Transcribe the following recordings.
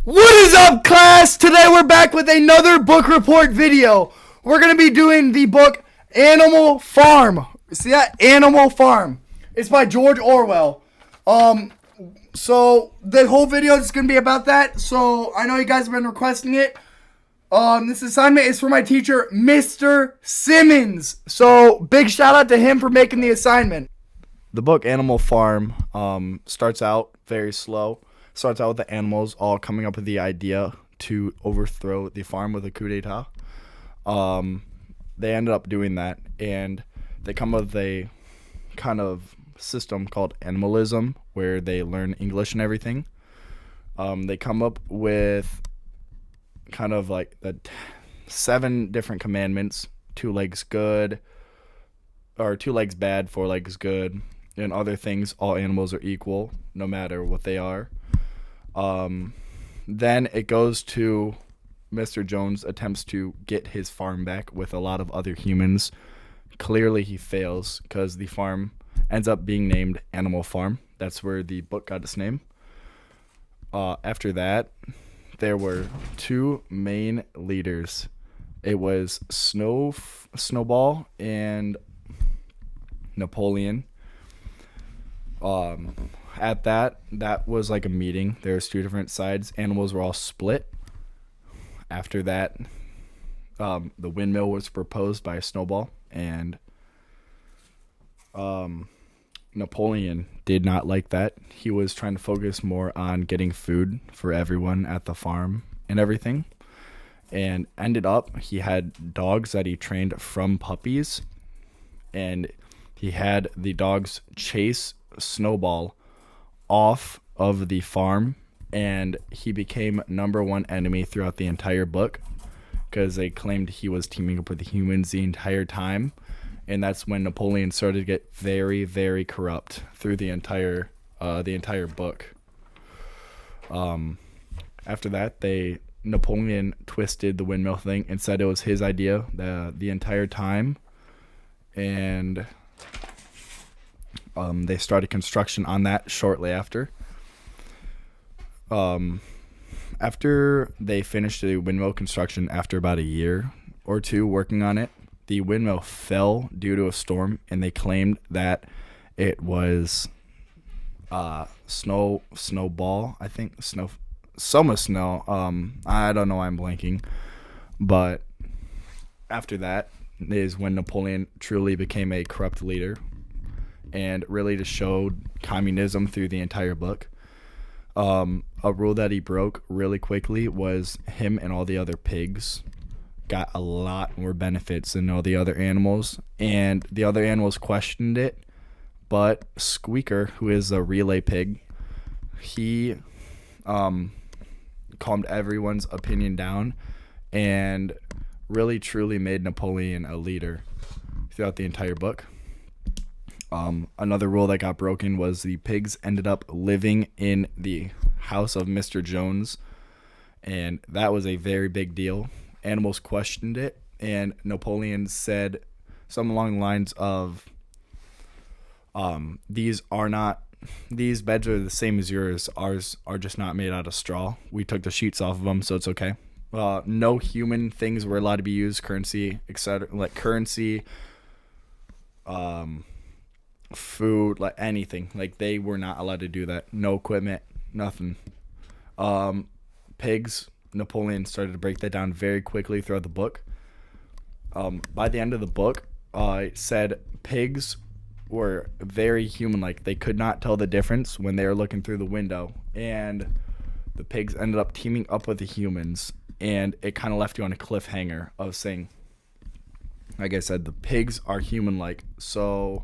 What is up, class? Today we're back with another book report video. We're going to be doing the book Animal Farm. See that? Animal Farm. It's by George Orwell. So the whole video is going to be about that. So I know you guys have been requesting it. This assignment is for my teacher, Mr. Simmons. So big shout out to him for making the assignment. The book Animal Farm starts out very slow. Starts out with the animals all coming up with the idea to overthrow the farm with a coup d'etat. They ended up doing that, and they come up with a kind of system called animalism, where they learn English and everything. They come up with kind of like the 7 different commandments: 2 legs good, or 2 legs bad, 4 legs good, and other things. All animals are equal, no matter what they are. Then it goes to Mr. Jones attempts to get his farm back with a lot of other humans. Clearly he fails because the farm ends up being named Animal Farm. That's where the book got its name. After that, there were 2 main leaders. It was Snowball and Napoleon. At that was like a meeting. There was 2 different sides. Animals were all split. After that, the windmill was proposed by Snowball, and Napoleon did not like that. He was trying to focus more on getting food for everyone at the farm and everything, and ended up he had dogs that he trained from puppies, and he had the dogs chase Snowball off of the farm, and he became #1 enemy throughout the entire book because they claimed he was teaming up with the humans the entire time. And that's when Napoleon started to get very, very corrupt through the entire book. After that, Napoleon twisted the windmill thing and said it was his idea the entire time, and they started construction on that shortly after. After they finished the windmill construction, after about a year or 2 working on it, the windmill fell due to a storm, and they claimed that it was Snowball. I think Soma Snow. I don't know why I'm blanking. But after that is when Napoleon truly became a corrupt leader, and really just showed communism through the entire book. A rule that he broke really quickly was him and all the other pigs got a lot more benefits than all the other animals, and the other animals questioned it, but Squeaker, who is a relay pig, he calmed everyone's opinion down and really truly made Napoleon a leader throughout the entire book. Another rule that got broken was the pigs ended up living in the house of Mr. Jones, and that was a very big deal. Animals questioned it, and Napoleon said something along the lines of, these beds are the same as yours. Ours are just not made out of straw. We took the sheets off of them, so it's okay. No human things were allowed to be used, currency, etc., like currency, food, like anything. Like, they were not allowed to do that. No equipment, nothing. Pigs, Napoleon started to break that down very quickly throughout the book. By the end of the book, it said pigs were very human-like. They could not tell the difference when they were looking through the window, and the pigs ended up teaming up with the humans, and it kind of left you on a cliffhanger of saying, like I said, the pigs are human-like. So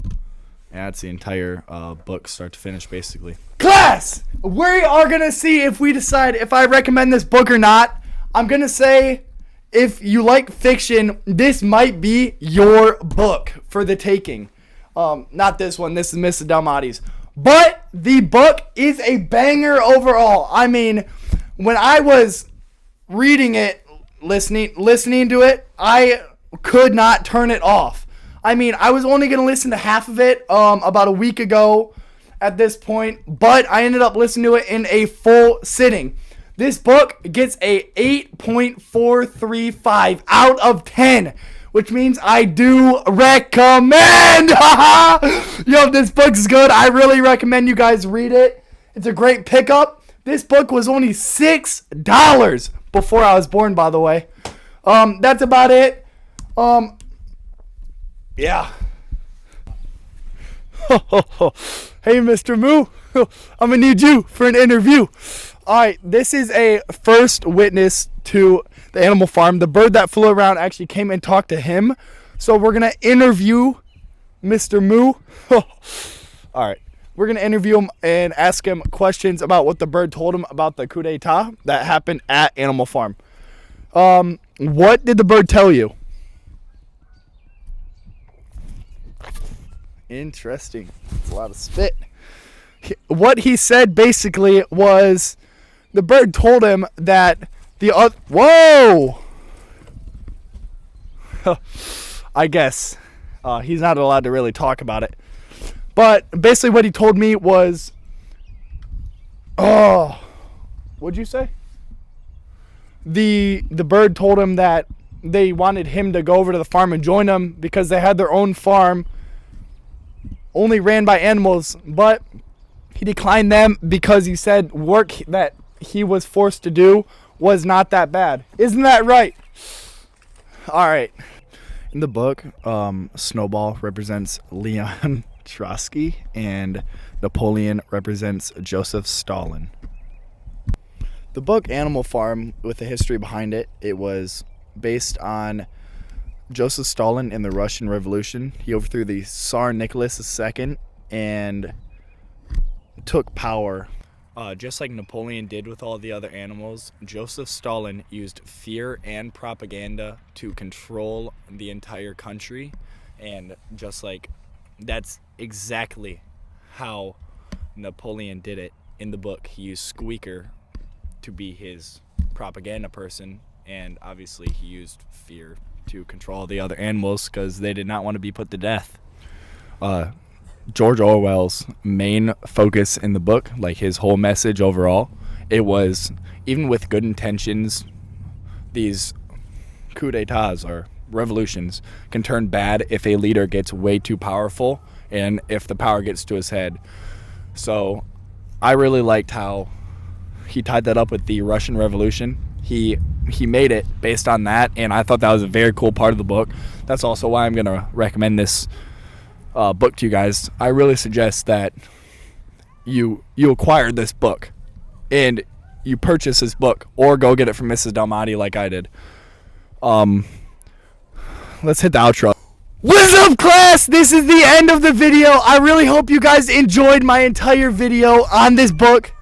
that's the entire book, start to finish, basically. Class! We are going to see if we decide if I recommend this book or not. I'm going to say, if you like fiction, this might be your book for the taking. Not this one. This is Mrs. Dalmati's. But the book is a banger overall. I mean, when I was reading it, listening to it, I could not turn it off. I mean, I was only going to listen to half of it about a week ago at this point, but I ended up listening to it in a full sitting. This book gets a 8.435 out of 10, which means I do recommend. Yo, this book's good. I really recommend you guys read it. It's a great pickup. This book was only $6 before I was born, by the way. That's about it. Yeah. Hey, Mr. Moo, I'm gonna need you for an interview. All right, this is a first witness to the animal farm. The bird that flew around actually came and talked to him. So we're gonna interview Mr. Moo. All right, we're gonna interview him and ask him questions about what the bird told him about the coup d'etat that happened at Animal Farm. What did the bird tell you? Interesting. It's a lot of spit. What he said basically was the bird told him that the other... Whoa! I guess. He's not allowed to really talk about it. But basically what he told me was... Oh, what'd you say? The bird told him that they wanted him to go over to the farm and join them because they had their own farm only ran by animals, but he declined them because he said work that he was forced to do was not that bad. Isn't that right? All right. In the book, Snowball represents Leon Trotsky and Napoleon represents Joseph Stalin. The book Animal Farm, with the history behind it, it was based on Joseph Stalin in the Russian Revolution. He overthrew the Tsar Nicholas II and took power. Just like Napoleon did with all the other animals, Joseph Stalin used fear and propaganda to control the entire country. And just like that's exactly how Napoleon did it in the book. He used Squeaker to be his propaganda person, and obviously he used fear to control the other animals because they did not want to be put to death. George Orwell's main focus in the book, like his whole message overall, it was, even with good intentions, these coups d'etats or revolutions can turn bad if a leader gets way too powerful and if the power gets to his head. So I really liked how he tied that up with the Russian Revolution. He made it based on that, and I thought that was a very cool part of the book. That's also why I'm going to recommend this book to you guys. I really suggest that you acquire this book and you purchase this book or go get it from Mrs. Dalmati like I did. Let's hit the outro. What's up, class? This is the end of the video. I really hope you guys enjoyed my entire video on this book.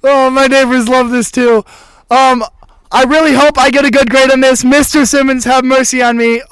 Oh, my neighbors love this too. I really hope I get a good grade on this. Mr. Simmons, have mercy on me.